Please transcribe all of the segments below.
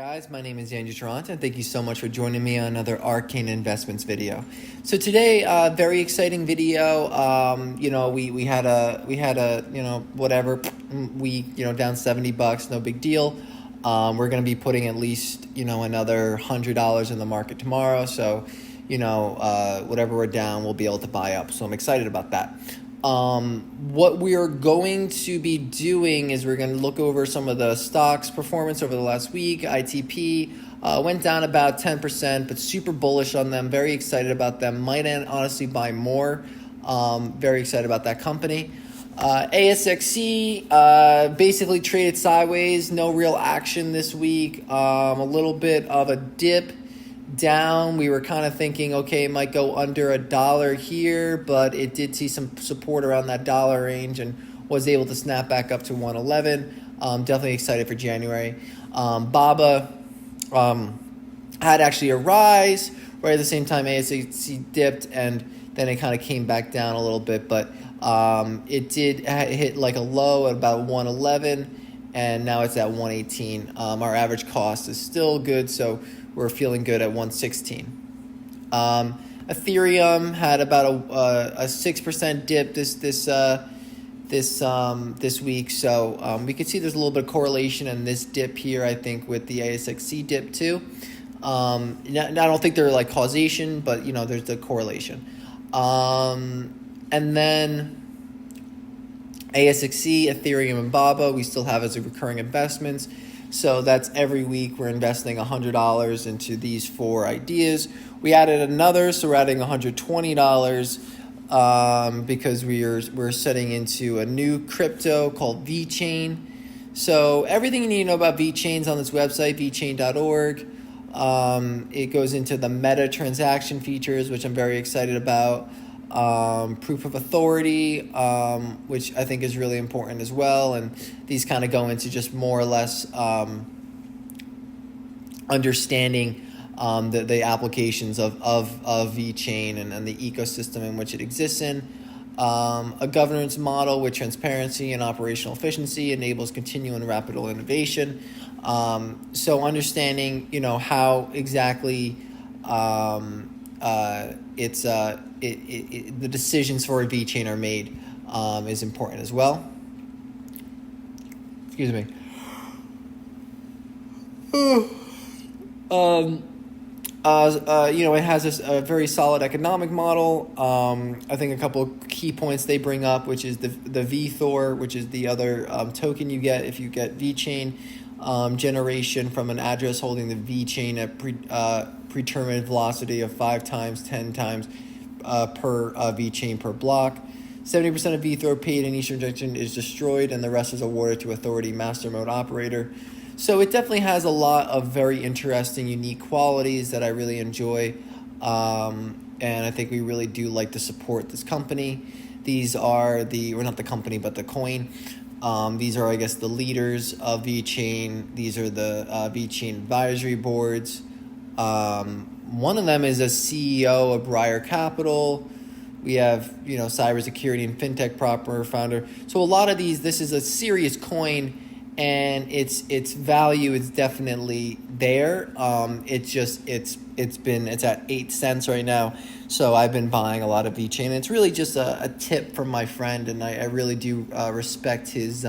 Guys, my name is Andrew Toronto, and thank you so much for joining me on another Arcane Investments video. So today, very exciting video. We had a whatever week, down $70, no big deal. We're going to be putting at least another $100 in the market tomorrow. So whatever we're down, we'll be able to buy up. So I'm excited about that. What we are going to be doing is we're going to look over some of the stocks performance over the last week. ITP went down about 10%, but super bullish on them. Very excited about them. Might honestly buy more. Very excited about that company. ASXC basically traded sideways. No real action this week. A little bit of a dip down. We were kind of thinking, okay, it might go under $1 here, but it did see some support around that dollar range and was able to snap back up to 111. Definitely excited for January. BABA had actually a rise right at the same time ASXC dipped, and then it kind of came back down a little bit, but it did hit like a low at about 111, and now it's at 118. Our average cost is still good, so we're feeling good at 116. Ethereum had about a 6% dip this week, so we can see there's a little bit of correlation in this dip here, I think, with the ASXC dip too. I don't think they're like causation, but there's the correlation. And then ASXC, Ethereum, and BABA we still have as a recurring investments. So that's every week we're investing $100 into these four ideas. We added another, so we're adding $120 because we're setting into a new crypto called VECHAIN. So everything you need to know about VECHAIN is on this website, VECHAIN.org. It goes into the meta transaction features, which I'm very excited about. Proof of authority, which I think is really important as well. And these kind of go into just more or less understanding the applications of VeChain and the ecosystem in which it exists in. A governance model with transparency and operational efficiency enables continual and rapid innovation. So understanding, how exactly the decisions for a VeChain are made is important as well. Excuse me. It has this very solid economic model. I think a couple key points they bring up, which is the VTHOR, which is the other token you get if you get VeChain generation from an address holding the VeChain at predetermined velocity of 5 times, 10 times per VeChain per block. 70% of VTHOR paid in each transaction is destroyed, and the rest is awarded to Authority Master Mode Operator. So it definitely has a lot of very interesting, unique qualities that I really enjoy, and I think we really do like to support this company. These are not the company, but the coin. These are, I guess, the leaders of VeChain. These are the VeChain advisory boards. One of them is a CEO of Briar Capital. We have, cybersecurity and fintech proper founder. So a lot of these, this is a serious coin, and its value is definitely there. It's at 8 cents right now. So I've been buying a lot of VeChain. It's really just a tip from my friend, and I really do respect his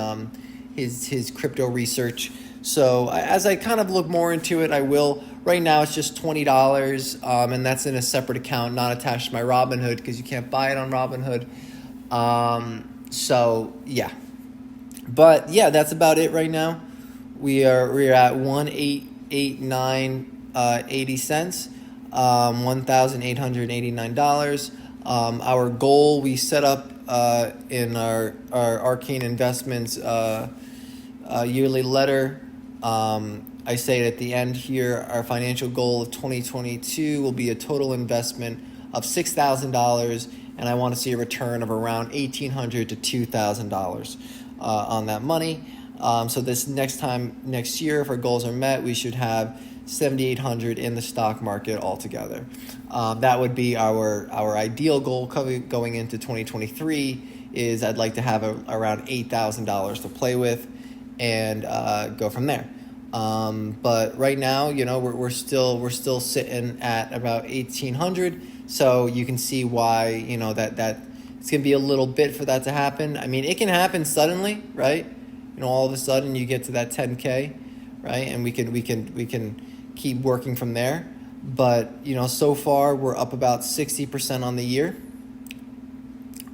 crypto research. So as I kind of look more into it, I will. Right now it's just $20, and that's in a separate account, not attached to my Robinhood because you can't buy it on Robinhood. So yeah, but yeah, that's about it right now. We're at 1,889.80 cents, $1,889. Our goal we set up in our Arcane Investments yearly letter. I say at the end here, our financial goal of 2022 will be a total investment of $6,000, and I want to see a return of around $1,800 to $2,000 on that money. So this next year, if our goals are met, we should have $7,800 in the stock market altogether. That would be our ideal goal going into 2023. Is I'd like to have around $8,000 to play with, and go from there. But right now, we're still sitting at about 1,800. So you can see why, that it's gonna be a little bit for that to happen. I mean, it can happen suddenly, right? All of a sudden you get to that 10K, right? And we can keep working from there. But so far we're up about 60% on the year.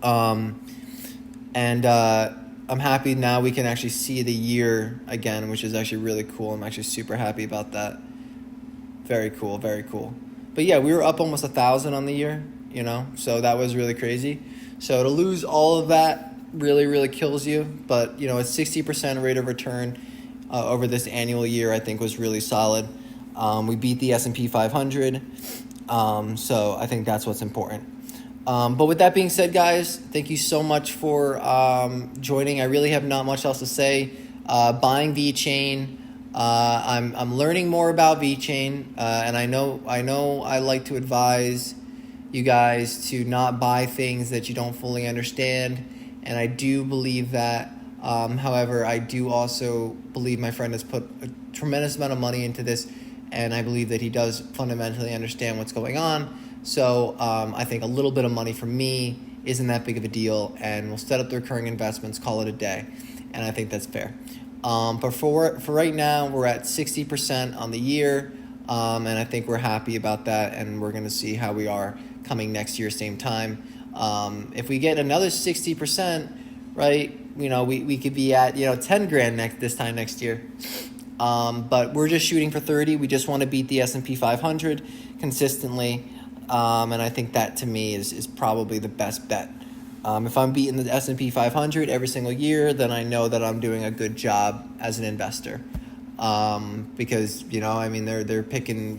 And I'm happy now we can actually see the year again, which is actually really cool. I'm actually super happy about that. Very cool, very cool. But yeah, we were up almost 1,000 on the year, so that was really crazy. So to lose all of that really, really kills you. But, a 60% rate of return over this annual year, I think was really solid. We beat the S&P 500. So I think that's what's important. But with that being said, guys, thank you so much for joining. I really have not much else to say. Buying VECHAIN. I'm learning more about VECHAIN, and I know I like to advise you guys to not buy things that you don't fully understand, and I do believe that. However, I do also believe my friend has put a tremendous amount of money into this, and I believe that he does fundamentally understand what's going on. So I think a little bit of money from me isn't that big of a deal, and we'll set up the recurring investments, call it a day, and I think that's fair. But for right now, we're at 60% on the year, and I think we're happy about that, and we're going to see how we are coming next year, same time. If we get another 60%, right, we could be at 10 grand this time next year. But we're just shooting for 30. We just want to beat the S&P 500 consistently, and I think that to me is probably the best bet. If I'm beating the S&P 500 every single year, then I know that I'm doing a good job as an investor. Because they're picking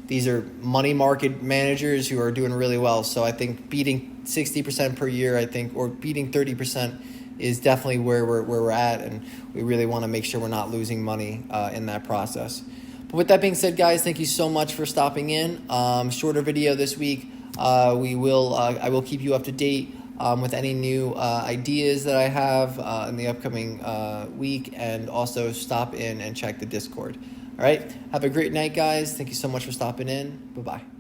these are money market managers who are doing really well. So I think beating 60% per year, or beating 30% is definitely where we're at, and we really want to make sure we're not losing money in that process. But with that being said, guys, thank you so much for stopping in. Shorter video this week. I will keep you up to date with any new ideas that I have in the upcoming week, and also stop in and check the Discord. All right, have a great night, guys. Thank you so much for stopping in. Bye-bye.